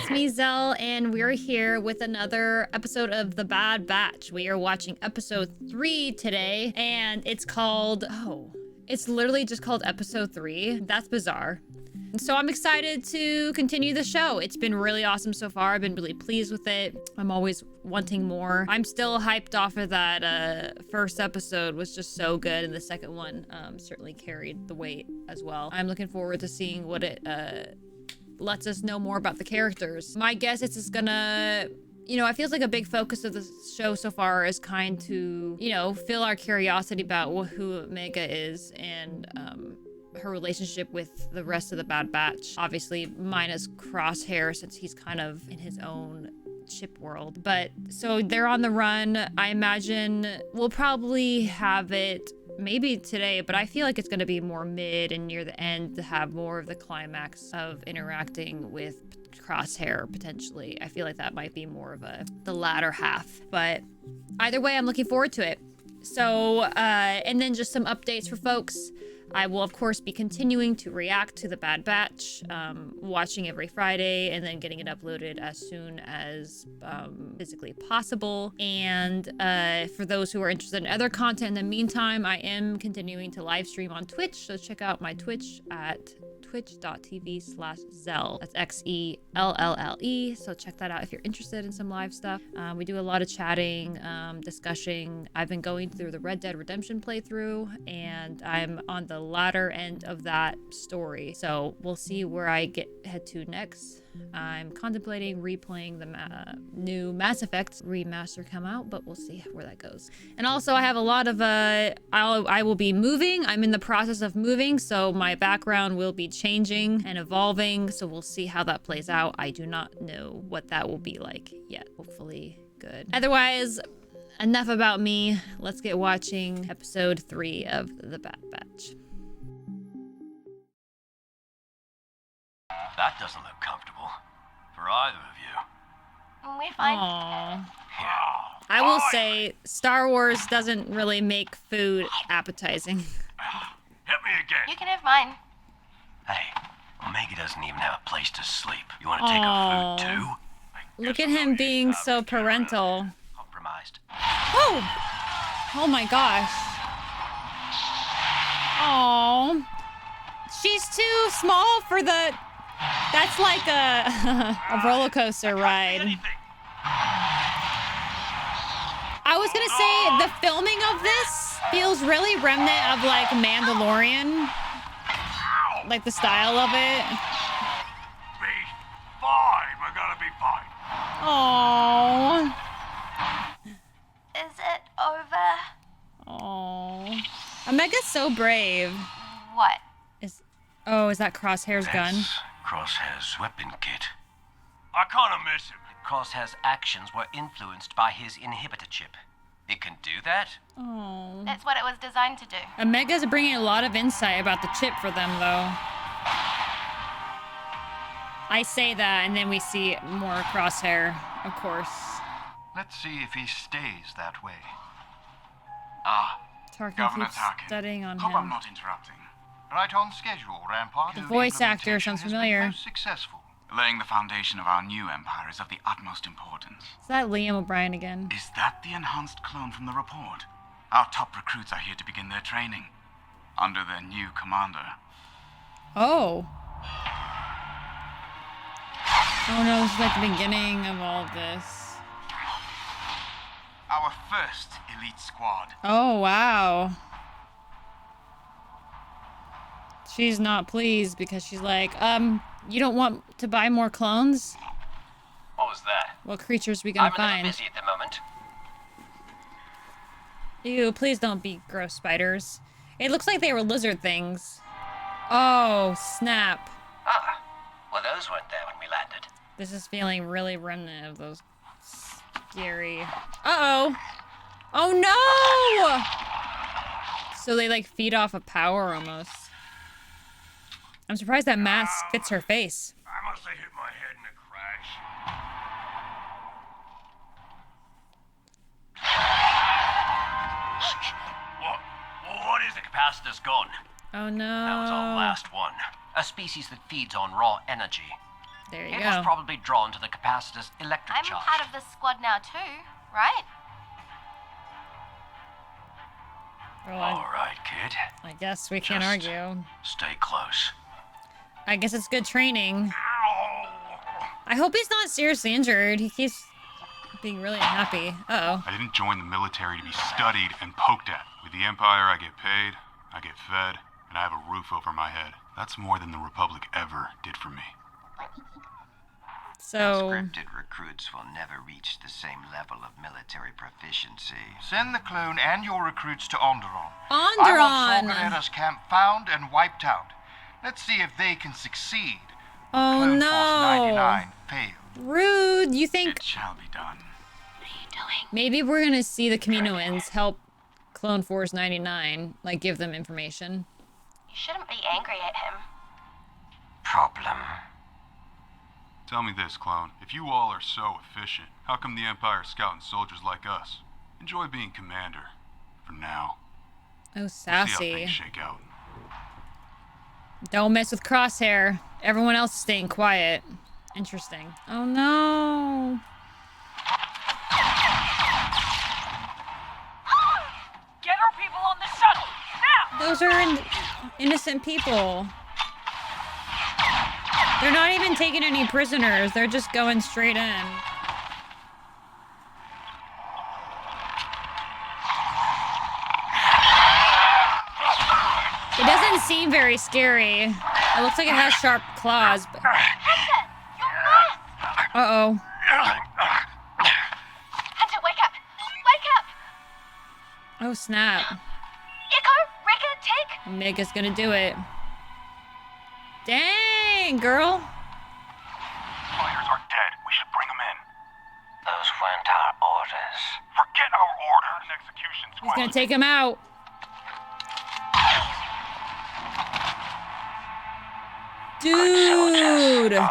it's me, Zell, and we're here with another episode of The Bad Batch. We are watching episode 3 today, and it's called, it's literally just called episode 3. That's bizarre. So I'm excited to continue the show. It's been really awesome so far. I've been really pleased with it. I'm always wanting more. I'm still hyped off of that first episode was just so good, and the second one certainly carried the weight as well. I'm looking forward to seeing what it lets us know more about the characters. My guess is it's gonna, it feels like a big focus of the show so far is kind to, fill our curiosity about who Omega is and her relationship with the rest of the Bad Batch. Obviously, minus Crosshair, since he's kind of in his own ship world. But so they're on the run. I imagine we'll probably have it maybe today, but I feel like it's going to be more mid and near the end to have more of the climax of interacting with Crosshair potentially. I feel like that might be more of the latter half. But either way, I'm looking forward to it. So, and then just some updates for folks. I will, of course, be continuing to react to The Bad Batch, watching every Friday and then getting it uploaded as soon as physically possible. And for those who are interested in other content in the meantime, I am continuing to live stream on Twitch. So check out my Twitch at twitch.tv/Zell. That's XELLLE. So check that out if you're interested in some live stuff. We do a lot of chatting, discussing. I've been going through the Red Dead Redemption playthrough, and I'm on the latter end of that story. So we'll see where I head to next. I'm contemplating replaying the new Mass Effect remaster come out, but we'll see where that goes. And also I have a lot of I will be moving. I'm in the process of moving, so my background will be changing and evolving, so we'll see how that plays out. I do not know what that will be like yet. Hopefully good. Otherwise, enough about me. Let's get watching episode 3 of The Bad Batch. That doesn't look comfortable for either of you. We're fine. Aww. I will say, Star Wars doesn't really make food appetizing. Hit me again. You can have mine. Hey, Omega doesn't even have a place to sleep. You want to take her food too? Look at him being so parental. Compromised. Oh! Oh my gosh. Oh. She's too small for the... That's like a roller coaster ride. I was gonna say the filming of this feels really remnant of like Mandalorian, like the style of it. Be fine. We're gonna be fine. Aww. Is it over? Aww. Omega's so brave. What? Is that Crosshair's gun? Crosshair's weapon kit. I kinda miss him. Crosshair's actions were influenced by his inhibitor chip. It can do that? Oh. That's what it was designed to do. Omega's bringing a lot of insight about the chip for them, though. I say that, and then we see more Crosshair, of course. Let's see if he stays that way. Tarkin Governor keeps Tarkin. studying on Hope I'm him. not interrupting. Right on schedule, Rampart. The voice actor sounds familiar. Most successful. Laying the foundation of our new empire is of the utmost importance. Is that Liam O'Brien again? Is that the enhanced clone from the report? Our top recruits are here to begin their training. Under their new commander. Oh. Oh no, this is like the beginning of all of this. Our first elite squad. Oh, wow. She's not pleased because she's like, you don't want to buy more clones? What was that? What creatures we gonna I'm a little find? busy at the moment. Ew, please don't be gross spiders. It looks like they were lizard things. Oh, snap. Ah, well those weren't there when we landed. This is feeling really remnant of those scary... Uh-oh! Oh no! So they like feed off of power almost. I'm surprised that mask fits her face. I must have hit my head in a crash. What is the capacitor's gone? Oh no. That was our last one. A species that feeds on raw energy. There you It go. was probably drawn to the capacitor's electric I'm charge. part of this squad now too, right? Well, All right, kid. I guess we can't Just argue. Stay close. I guess it's good training. I hope he's not seriously injured. He keeps being really unhappy. Uh-oh. I didn't join the military to be studied and poked at. With the Empire, I get paid, I get fed, and I have a roof over my head. That's more than the Republic ever did for me. So, Scripted recruits will never reach the same level of military proficiency. Send the clone and your recruits to Onderon. I want Saw Onderon! Gerrera's camp found and wiped out. Let's see if they can succeed. Oh Clone no! Force 99 failed. Rude! You think It shall be done. maybe we're gonna see the Kaminoans help Clone Force 99, like give them information? You shouldn't be angry at him. Problem. Tell me this, clone. If you all are so efficient, how come the Empire is scouting soldiers like us? Enjoy being commander. For now. Oh, See how sassy. things shake out. Don't mess with Crosshair. Everyone else is staying quiet. Interesting. Oh no! Get our people on the shuttle! Now! Those are innocent people. They're not even taking any prisoners. They're just going straight in. It doesn't seem very scary. It looks like it has sharp claws. But... Hunter, you must! Uh-oh. Hunter, wake up! Wake up! Oh, snap. Echo, Wrecker, take! Mega's gonna do it. Dang, girl. Fighters are dead. We should bring them in. Those weren't our orders. Forget our orders. An execution He's squad. gonna take him out. Dude! Follow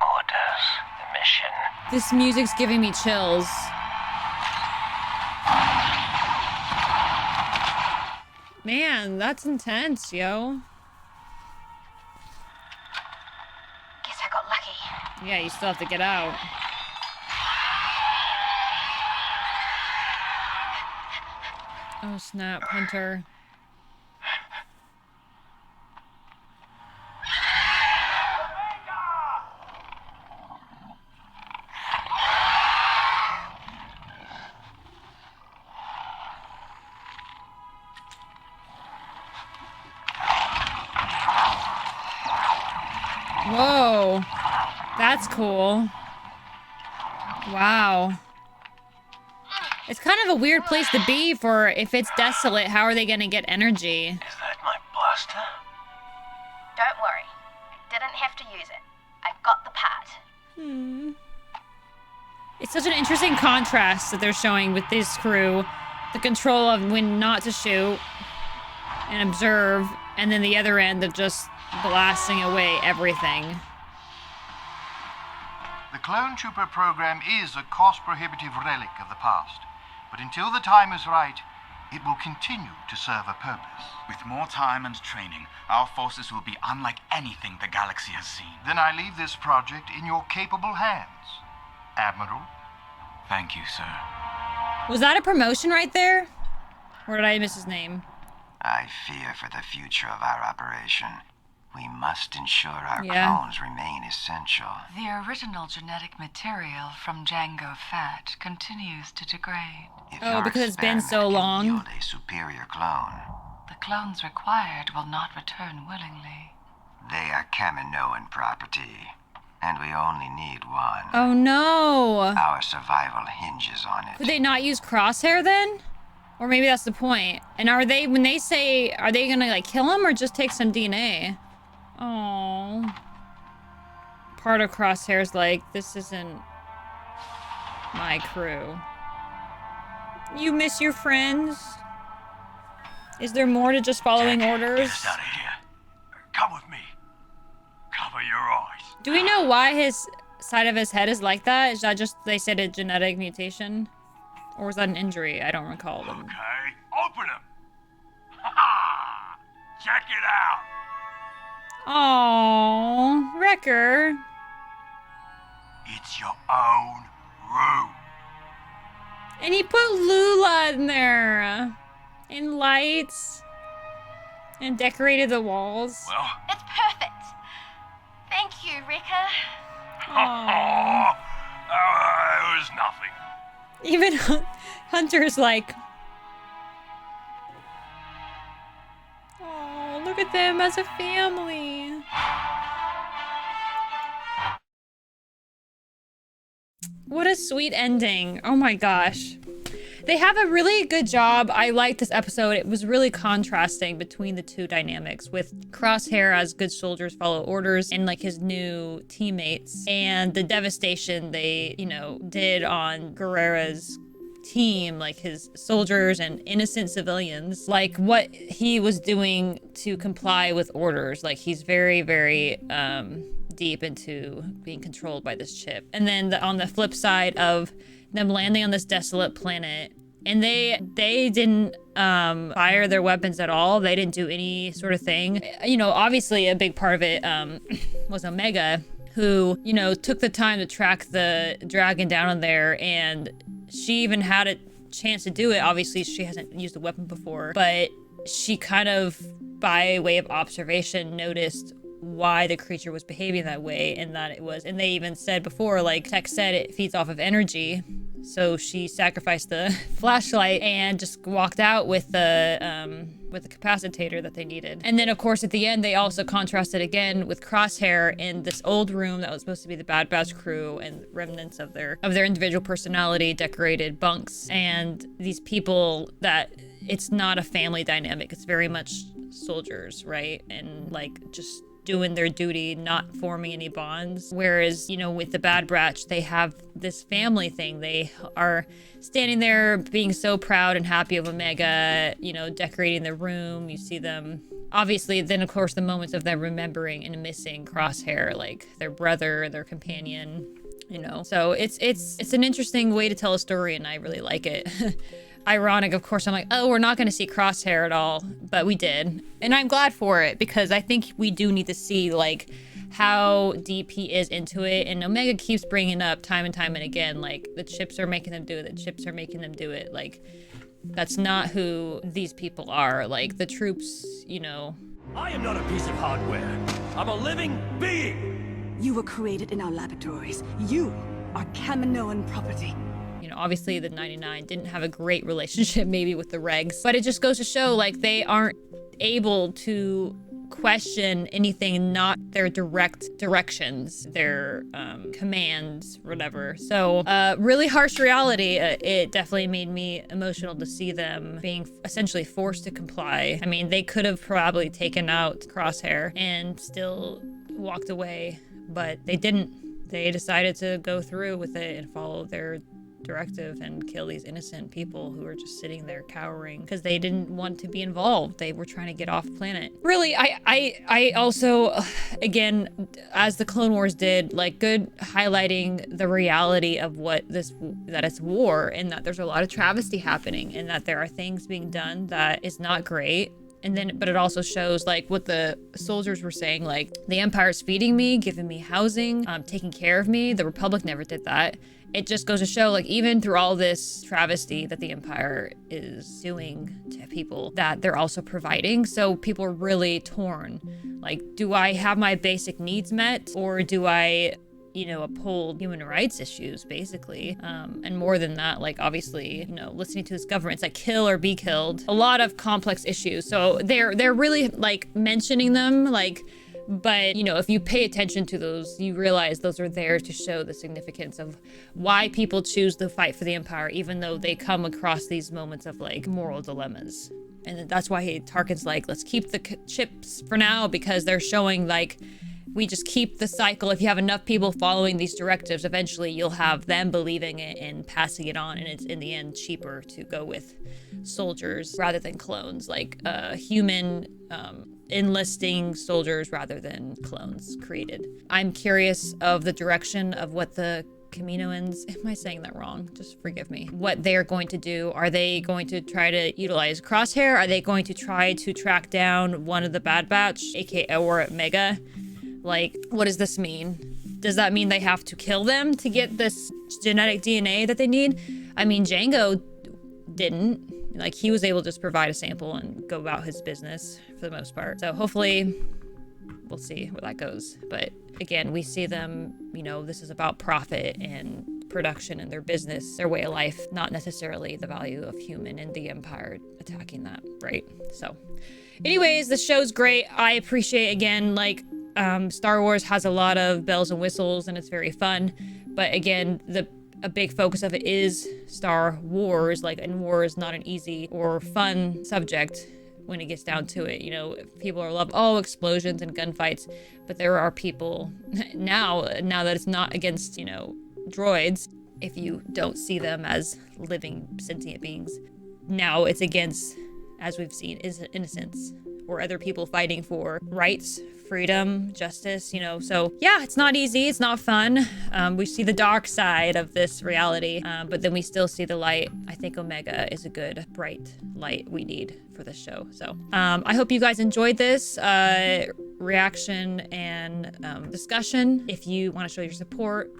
orders. The mission. This music's giving me chills. Man, that's intense, yo. Guess I got lucky. Yeah, you still have to get out. Oh, snap, Hunter. Whoa. That's cool. Wow. It's kind of a weird place to be for if it's desolate, how are they gonna get energy? Is that my blaster? Don't worry. I didn't have to use it. I got the part. It's such an interesting contrast that they're showing with this crew. The control of when not to shoot and observe, and then the other end of just blasting away everything. The clone trooper program is a cost-prohibitive relic of the past. But until the time is right, it will continue to serve a purpose. With more time and training, our forces will be unlike anything the galaxy has seen. Then I leave this project in your capable hands, Admiral. Thank you, sir. Was that a promotion right there? Or did I miss his name? I fear for the future of our operation. We must ensure our Yeah. clones remain essential. The original genetic material from Django Fat continues to degrade. If Oh, your because it's been so experiment can long. yield a superior clone, The clones required will not return willingly. they are Kaminoan property, and we only need one. Oh no! Our survival hinges on it. Could they not use Crosshair then? Or maybe that's the point. And are they, when they say, are they gonna like kill him or just take some DNA? Oh. Part of Crosshair's like, this isn't my crew. You miss your friends? Is there more to just following orders? Get us out of here. Come with me. Cover your eyes. Do we know why his side of his head is like that? Is that just, they said, a genetic mutation? Or was that an injury? I don't recall them. Okay, open them. Ha! Check it out. Aww, Wrecker. own room. And he put Lula in there. And lights. And decorated the walls. Well, It's perfect. Thank you, Rekka. it was nothing. Even Hunter's like, oh, look at them as a family. What a sweet ending. Oh my gosh. They have a really good job. I liked this episode. It was really contrasting between the two dynamics with Crosshair as good soldiers follow orders and like his new teammates and the devastation they, did on Guerrera's team, like his soldiers and innocent civilians, like what he was doing to comply with orders. Like he's very, very, deep into being controlled by this chip. And then on the flip side of them landing on this desolate planet, and they didn't fire their weapons at all. They didn't do any sort of thing. Obviously a big part of it was Omega, who, took the time to track the dragon down on there, and she even had a chance to do it. Obviously she hasn't used a weapon before, but she kind of, by way of observation, noticed why the creature was behaving that way, and they even said before, like Tech said, it feeds off of energy. So she sacrificed the flashlight and just walked out with the capacitator that they needed. And then of course at the end they also contrasted again with Crosshair in this old room that was supposed to be the Bad Batch crew and remnants of their individual personality, decorated bunks, and these people that it's not a family dynamic. It's very much soldiers, right? And like just doing their duty, not forming any bonds. Whereas, with the Bad Batch, they have this family thing. They are standing there being so proud and happy of Omega, decorating their room. You see them, obviously, then of course the moments of them remembering and missing Crosshair, like their brother, their companion, So it's an interesting way to tell a story, and I really like it. Ironic, of course, I'm like, oh, we're not going to see Crosshair at all, but we did. And I'm glad for it, because I think we do need to see, like, how deep he is into it. And Omega keeps bringing up time and time and again, like, the chips are making them do it, the chips are making them do it. Like, that's not who these people are. Like, the troops, I am not a piece of hardware. I'm a living being. You were created in our laboratories. You are Kaminoan property. Obviously the 99 didn't have a great relationship maybe with the regs, but it just goes to show like they aren't able to question anything not their direct directions, their commands, whatever. So really harsh reality. It definitely made me emotional to see them being essentially forced to comply. I mean, they could have probably taken out Crosshair and still walked away, but they didn't. They decided to go through with it and follow their directive and kill these innocent people who were just sitting there cowering because they didn't want to be involved. They were trying to get off planet. Really, I also, again, as the Clone Wars did, like good highlighting the reality of that it's war, and that there's a lot of travesty happening, and that there are things being done that is not great. And then, but it also shows like what the soldiers were saying, like the Empire's feeding me, giving me housing, taking care of me. The Republic never did that. It just goes to show, like, even through all this travesty that the Empire is doing to people, that they're also providing. So people are really torn. Like, do I have my basic needs met, or do I, uphold human rights issues, basically? And more than that, like, obviously, listening to this government, it's like kill or be killed. A lot of complex issues. So they're really, like, mentioning them, like, but, if you pay attention to those, you realize those are there to show the significance of why people choose to fight for the Empire, even though they come across these moments of, like, moral dilemmas. And that's why Tarkin's like, let's keep the chips for now, because they're showing, like, we just keep the cycle. If you have enough people following these directives, eventually you'll have them believing it and passing it on, and it's in the end cheaper to go with soldiers rather than clones, like human enlisting soldiers rather than clones created. I'm curious of the direction of what the Kaminoans, am I saying that wrong? Just forgive me. What they're going to do. Are they going to try to utilize Crosshair? Are they going to try to track down one of the Bad Batch, aka or Mega? Like, what does this mean? Does that mean they have to kill them to get this genetic DNA that they need? I mean, Django didn't. Like, he was able to just provide a sample and go about his business for the most part. So hopefully we'll see where that goes. But again, we see them, you know, this is about profit and production and their business, their way of life, not necessarily the value of human and the Empire attacking that, right? So anyways, the show's great. I appreciate, again, like, Star Wars has a lot of bells and whistles and it's very fun. But again, a big focus of it is Star Wars, like, and war is not an easy or fun subject when it gets down to it. You know, people are explosions and gunfights, but there are people now that it's not against, you know, droids, if you don't see them as living sentient beings. Now it's against, as we've seen, is innocence or other people fighting for rights, freedom, justice, you know. So yeah, it's not easy, it's not fun. We see the dark side of this reality, but then we still see the light. I think Omega is a good bright light we need for this show. So I hope you guys enjoyed this reaction and discussion. If you want to show your support,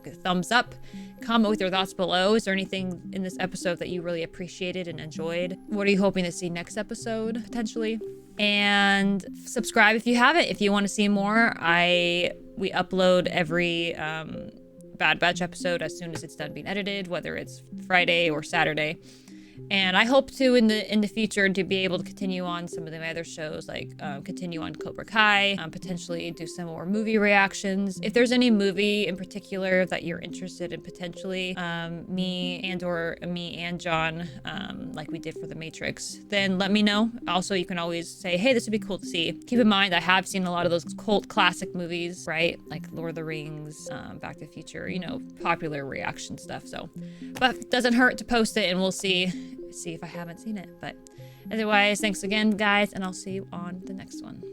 give a thumbs up, comment with your thoughts below. Is there anything in this episode that you really appreciated and enjoyed? What are you hoping to see next episode, potentially? And subscribe if you haven't, if you want to see more. We upload every Bad Batch episode as soon as it's done being edited, whether it's Friday or Saturday. And I hope to in the future to be able to continue on some of my other shows, like continue on Cobra Kai, potentially do some more movie reactions. If there's any movie in particular that you're interested in, potentially me and John, like we did for The Matrix, then let me know. Also, you can always say, hey, this would be cool to see. Keep in mind, I have seen a lot of those cult classic movies, right? Like Lord of the Rings, Back to the Future, you know, popular reaction stuff. So, but it doesn't hurt to post it, and we'll see if I haven't seen it. But otherwise, thanks again, guys, and I'll see you on the next one.